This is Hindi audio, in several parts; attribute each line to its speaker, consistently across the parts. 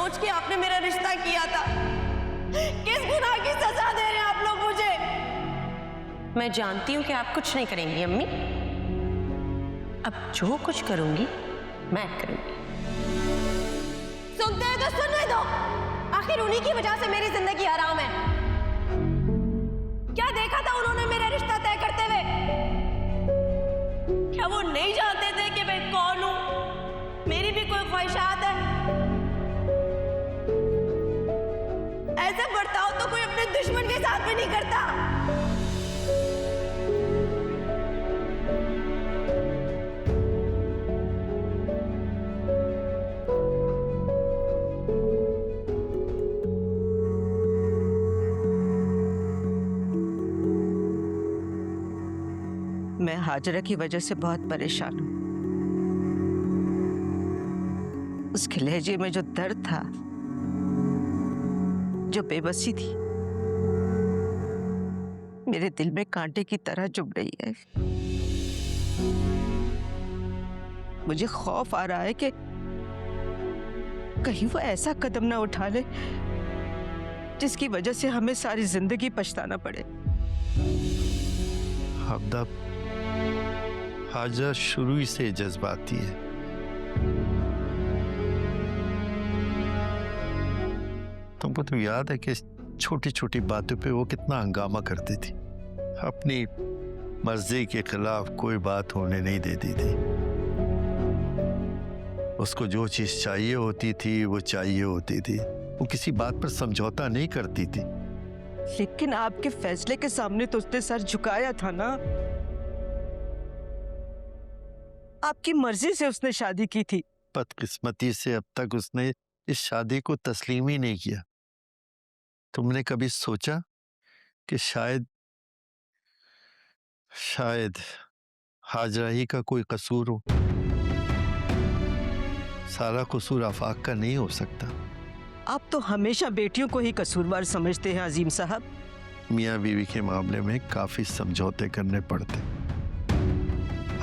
Speaker 1: सोच के आपने मेरा रिश्ता किया था? किस गुनाह की सजा दे रहे हैं आप लोग मुझे? मैं जानती हूँ कि आप कुछ नहीं करेंगी अम्मी। अब जो कुछ करूंगी मैं करूंगी। सुनते हैं तो सुनने दो। आखिर उन्हीं की वजह से मेरी जिंदगी हराम है। क्या देखा था उन्होंने मेरा रिश्ता तय करते हुए? क्या वो नहीं जानते थे कि मैं कौन हूं? मेरी भी कोई ख्वाहिशात है। ऐसे बर्ताव तो कोई अपने दुश्मन के साथ भी नहीं करता। मैं हाजरा की वजह से बहुत परेशान हूं। उसके लहजे में जो दर्द था, जो बेबसी थी, मेरे दिल में कांटे की तरह चुभ रही है। मुझे खौफ आ रहा है कि कहीं वो ऐसा कदम ना उठा ले जिसकी वजह से हमें सारी जिंदगी पछताना पड़े।
Speaker 2: हब्दा, हाजरा शुरू ही से जज्बाती है। तुमको तो याद है कि छोटी छोटी बातों पे वो कितना हंगामा करती थी, अपनी मर्जी के खिलाफ कोई बात होने नहीं देती थी। उसको जो चीज चाहिए होती थी वो चाहिए होती थी। वो किसी बात पर समझौता नहीं करती थी।
Speaker 1: लेकिन आपके फैसले के सामने तो उसने सर झुकाया था ना। आपकी मर्जी से उसने शादी की थी।
Speaker 2: बदकिस्मती से अब तक उसने इस शादी को तस्लीम ही नहीं किया। तुमने कभी सोचा कि शायद हाजरा ही का कोई कसूर हो? सारा कसूर आफाक का नहीं हो सकता।
Speaker 1: आप तो हमेशा बेटियों को ही कसूरवार समझते हैं अजीम साहब।
Speaker 2: मियाँ बीवी के मामले में काफी समझौते करने पड़ते।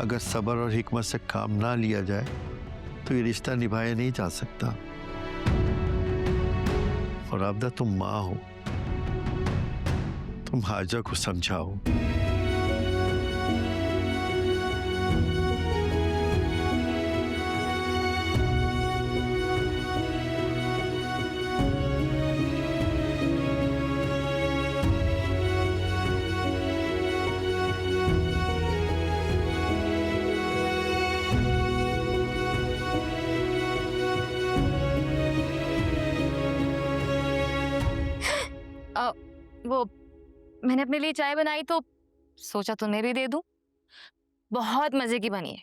Speaker 2: अगर सब्र और हिकमत से काम ना लिया जाए तो ये रिश्ता निभाया नहीं जा सकता। और आबदा, तुम माँ हो, तुम हाजरा को समझाओ।
Speaker 3: वो मैंने अपने लिए चाय बनाई तो सोचा तुम्हें भी दे दूं। बहुत मजे की बनी है,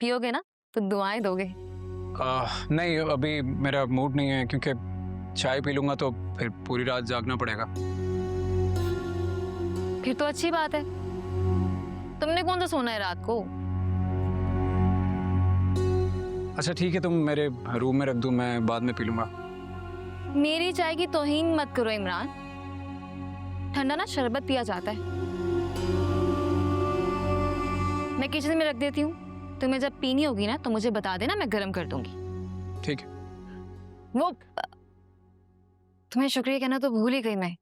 Speaker 3: पियोगे ना तो दुआएं दोगे।
Speaker 4: नहीं, अभी मेरा मूड नहीं है, क्योंकि चाय पी लूंगा तो फिर पूरी रात जागना पड़ेगा।
Speaker 3: फिर तो अच्छी बात है। तुमने कौन सा सोना है रात को?
Speaker 4: अच्छा ठीक है, तुम मेरे रूम में रख दो, मैं बाद में पी लूंगा।
Speaker 3: मेरी चाय की तौहीन मत करो इमरान। ठंडा ना शरबत पिया जाता है। मैं किचन में रख देती हूँ, तुम्हें जब पीनी होगी ना तो मुझे बता देना, मैं गर्म कर दूंगी।
Speaker 4: ठीक है।
Speaker 3: वो तुम्हें शुक्रिया कहना तो भूल ही गई मैं।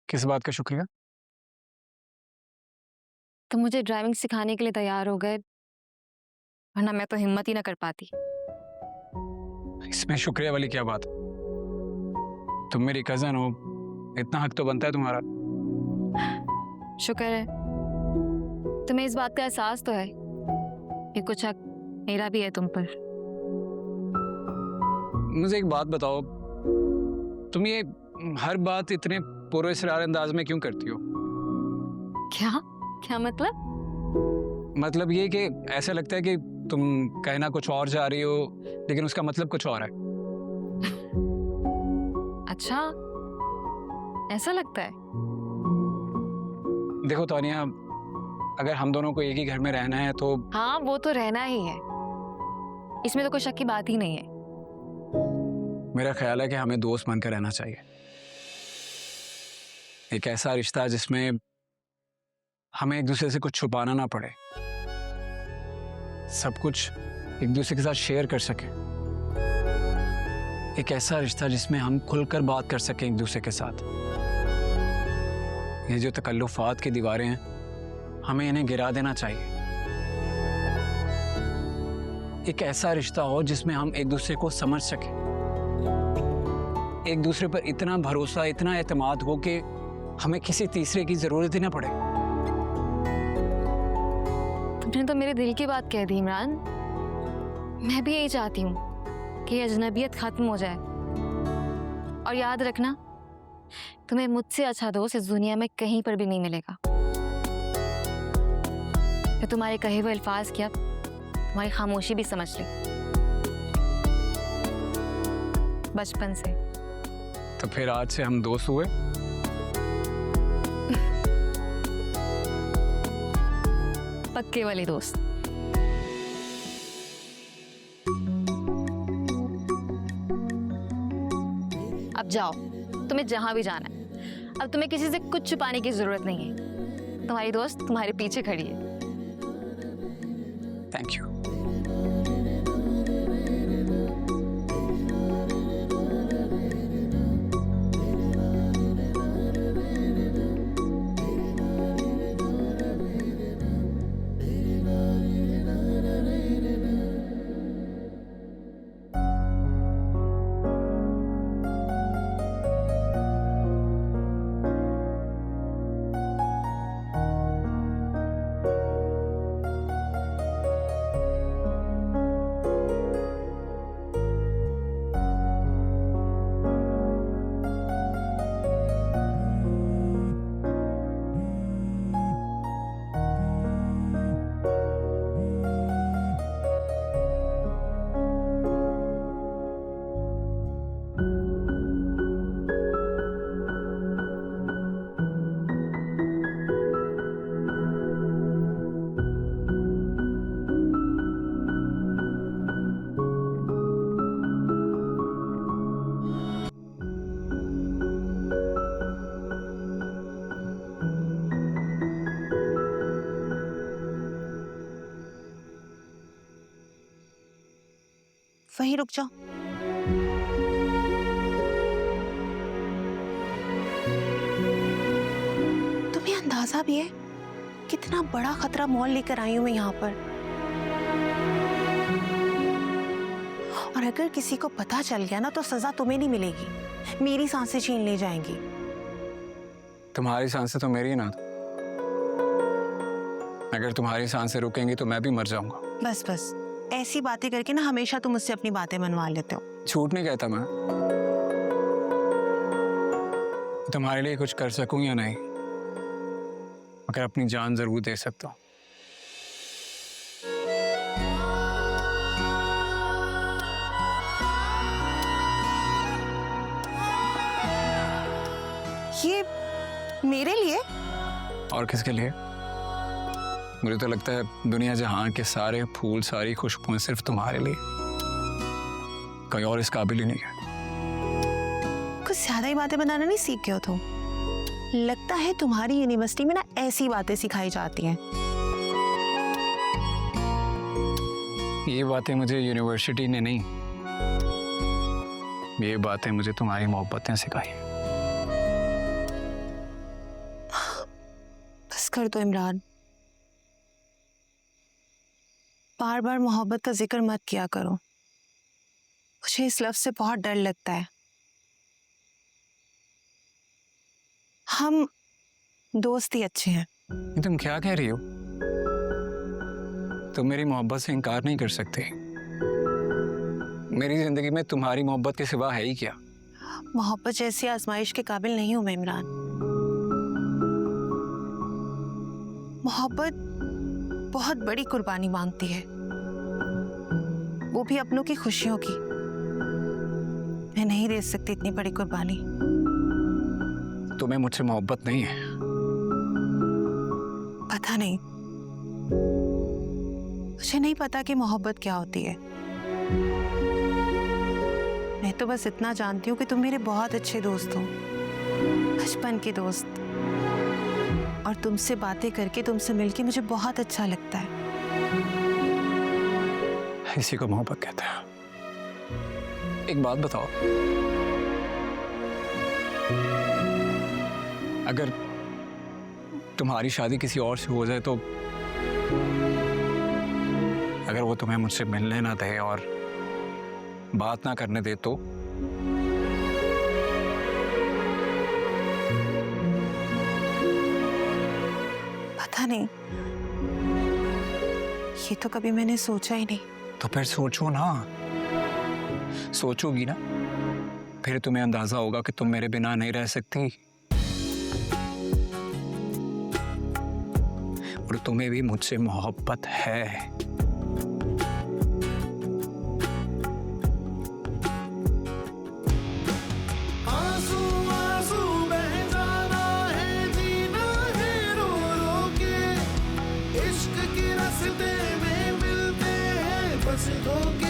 Speaker 4: किस बात का शुक्रिया?
Speaker 3: तुम मुझे ड्राइविंग सिखाने के लिए तैयार हो गए, वरना मैं तो हिम्मत ही ना कर पाती।
Speaker 4: इसमें शुक्रिया वाली क्या बात? तुम मेरी कजन हो, इतना हक तो बनता है तुम्हारा।
Speaker 3: शुक्र है तुम्हें इस बात का एहसास तो है कि कुछ हक मेरा भी है तुम पर।
Speaker 4: मुझे एक बात बताओ, तुम ये हर बात इतने पुरअसरार अंदाज में क्यों करती हो?
Speaker 3: क्या क्या मतलब?
Speaker 4: मतलब ये कि ऐसा लगता है कि तुम कहना कुछ और जा रही हो लेकिन उसका मतलब कुछ और है।
Speaker 3: अच्छा, ऐसा लगता है?
Speaker 4: देखो तानिया, अगर हम दोनों को एक ही घर में रहना है तो
Speaker 3: हाँ, वो तो रहना ही है, इसमें तो कोई शक की बात ही नहीं है।
Speaker 4: मेरा ख्याल है कि हमें दोस्त बनकर रहना चाहिए। एक ऐसा रिश्ता जिसमें हमें एक दूसरे से कुछ छुपाना ना पड़े, सब कुछ एक दूसरे के साथ शेयर कर सके। एक ऐसा रिश्ता जिसमें हम खुलकर बात कर सकें एक दूसरे के साथ। ये जो तकल्लुफात की दीवारें हैं, हमें इन्हें गिरा देना चाहिए। एक ऐसा रिश्ता हो जिसमें हम एक दूसरे को समझ सकें, एक दूसरे पर इतना भरोसा, इतना एतमाद हो कि हमें किसी तीसरे की जरूरत ही ना पड़े।
Speaker 3: तुमने तो मेरे दिल की बात कह दी इमरान। मैं भी यही चाहती हूँ कि अजनबियत खत्म हो जाए। और याद रखना, तुम्हें मुझसे अच्छा दोस्त इस दुनिया में कहीं पर भी नहीं मिलेगा। मैं तुम्हारे कहे हुए अल्फाज की अब तुम्हारी खामोशी भी समझ ली, बचपन से।
Speaker 4: तो फिर आज से हम दोस्त हुए।
Speaker 3: पक्के वाले दोस्त। अब जाओ, तुम्हें जहां भी जाना है। अब तुम्हें किसी से कुछ छुपाने की जरूरत नहीं है। तुम्हारी दोस्त तुम्हारे पीछे खड़ी है।
Speaker 4: Thank you.
Speaker 1: वहीं रुक जाओ। तुम्हें अंदाजा भी है कितना बड़ा खतरा मोल लेकर आई हूं मैं यहाँ पर। और अगर किसी को पता चल गया ना तो सजा तुम्हें नहीं मिलेगी, मेरी सांसें छीन ले जाएंगी।
Speaker 4: तुम्हारी सांसें तो मेरी ना। अगर तुम्हारी सांसें रुकेंगी तो मैं भी मर जाऊंगा।
Speaker 1: बस बस, ऐसी बातें करके ना हमेशा तुम मुझसे अपनी बातें मनवा लेते हो।
Speaker 4: झूठ नहीं कहता मैं। तुम्हारे लिए कुछ कर सकूं या नहीं, मगर अपनी जान जरूर दे सकता हूं।
Speaker 1: ये मेरे लिए?
Speaker 4: और किसके लिए? मुझे तो लगता है दुनिया जहां के सारे फूल, सारी खुशबुएं सिर्फ तुम्हारे लिए। कोई और इस काबिल ही नहीं है।
Speaker 1: कुछ ज्यादा ही बातें बनाना नहीं सीख गए हो तुम। लगता है तुम्हारी यूनिवर्सिटी में ना ऐसी बातें सिखाई जाती हैं।
Speaker 4: ये बातें मुझे यूनिवर्सिटी ने नहीं, ये बातें मुझे तुम्हारी मोहब्बतें सिखाई।
Speaker 1: बस कर दो इमरान, बार बार मोहब्बत का जिक्र मत किया करो। मुझे इस लफ्ज से बहुत डर लगता है। हम दोस्त ही अच्छे हैं।
Speaker 4: ये तुम क्या कह रही हो? तुम मेरी मोहब्बत से इनकार नहीं कर सकते। मेरी जिंदगी में तुम्हारी मोहब्बत के सिवा है ही क्या?
Speaker 1: मोहब्बत जैसी आजमाइश के काबिल नहीं हूं मैं इमरान। मोहब्बत बहुत बड़ी कुर्बानी मांगती है, वो भी अपनों की खुशियों की। मैं नहीं दे सकती इतनी बड़ी कुर्बानी।
Speaker 4: तुम्हें मुझसे मोहब्बत नहीं है?
Speaker 1: पता नहीं, मुझे नहीं पता कि मोहब्बत क्या होती है। मैं तो बस इतना जानती हूँ कि तुम मेरे बहुत अच्छे दोस्त हो, बचपन के दोस्त। और तुमसे बातें करके, तुमसे मिलके मुझे बहुत अच्छा लगता है।
Speaker 4: इसी को मोहब्बत कहते हैं। एक बात बताओ, अगर तुम्हारी शादी किसी और से हो जाए तो, अगर वो तुम्हें मुझसे मिलने ना दे और बात ना करने दे तो?
Speaker 1: पता नहीं, ये तो कभी मैंने सोचा ही नहीं।
Speaker 4: तो फिर सोचो ना, सोचोगी ना फिर तुम्हें अंदाजा होगा कि तुम मेरे बिना नहीं रह सकती, और तुम्हें भी मुझसे मोहब्बत है।
Speaker 5: आंसू आंसू बह जाना है, जीना है रो रो के, इश्क के रास्ते में मिलते हैं बस धोखे।